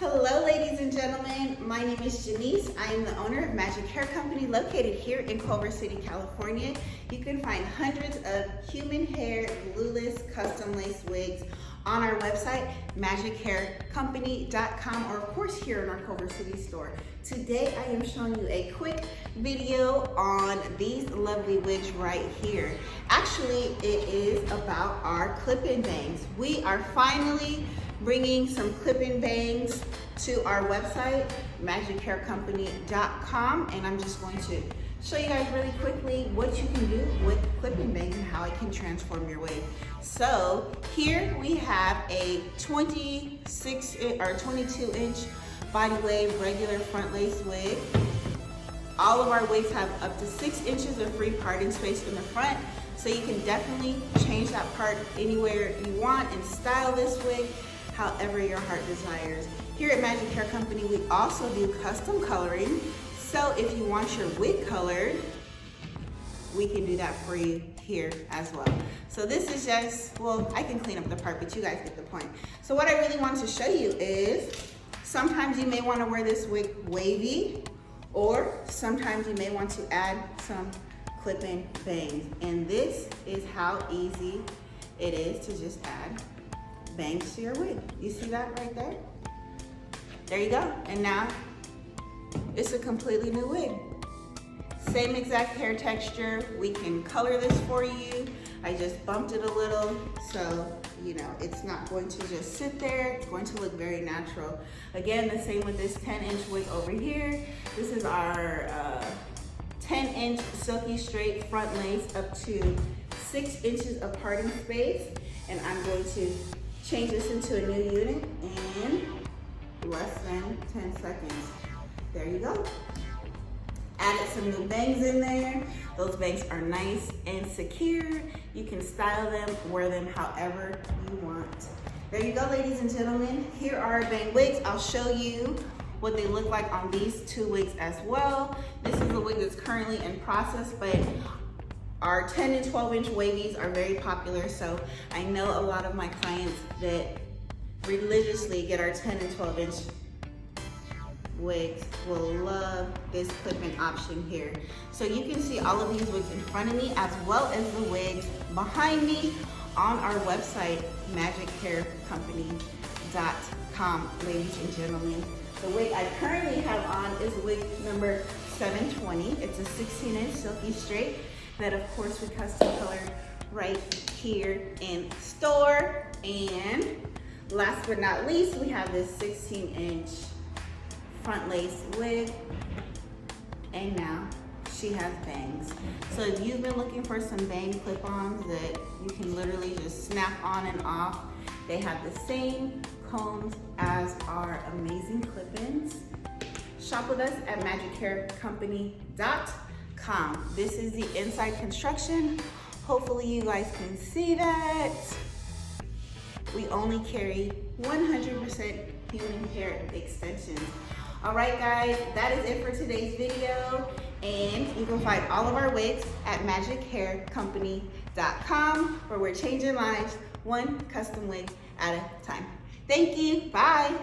Hello ladies and gentlemen, my name is Janice. I am the owner of Magic Hair Company located here in Culver City, California. You can find hundreds of human hair, glueless, custom lace wigs on our website, magichaircompany.com, or of course here in our Culver City store. Today I am showing you a quick video on these lovely wigs right here. Actually, it is about our clip-in bangs. We are finally bringing some clip-in bangs to our website, magichaircompany.com, and I'm just going to show you guys really quickly what you can do with clip-in bangs and how it can transform your wig. So here we have a 22 inch body wave regular front lace wig. All of our wigs have up to 6 inches of free parting space in the front, so you can definitely change that part anywhere you want and style this wig however your heart desires. Here at Magic Hair Company, we also do custom coloring. So if you want your wig colored, we can do that for you here as well. So this is just, well, I can clean up the part, but you guys get the point. So what I really want to show you is, sometimes you may want to wear this wig wavy, or sometimes you may want to add some clip-in bangs. And this is how easy it is to just add bangs to your wig. You see that right there? There you go. And now it's a completely new wig. Same exact hair texture. We can color this for you. I just bumped it a little, so you know it's not going to just sit there. It's going to look very natural. Again, the same with this 10-inch wig over here. This is our 10-inch silky straight front lace up to 6 inches of parting space, and I'm going to change this into a new unit in less than 10 seconds. There you go. Added some new bangs in there. Those bangs are nice and secure. You can style them, wear them however you want. There you go, ladies and gentlemen. Here are our bang wigs. I'll show you what they look like on these two wigs as well. This is a wig that's currently in process, but our 10 and 12-inch wavies are very popular, so I know a lot of my clients that religiously get our 10 and 12-inch wigs will love this clip-in option here. So you can see all of these wigs in front of me as well as the wigs behind me on our website, magichaircompany.com, ladies and gentlemen. The wig I currently have on is wig number 720. It's a 16-inch silky straight that of course we custom colored right here in store. And last but not least, we have this 16-inch front lace wig, and now she has bangs. So if you've been looking for some bang clip-ons that you can literally just snap on and off, they have the same combs as our amazing clip-ins. Shop with us at magichaircompany.com. This is the inside construction. Hopefully you guys can see that. We only carry 100% human hair extensions. All right, guys, that is it for today's video. And you can find all of our wigs at magichaircompany.com, where we're changing lives one custom wig at a time. Thank you. Bye.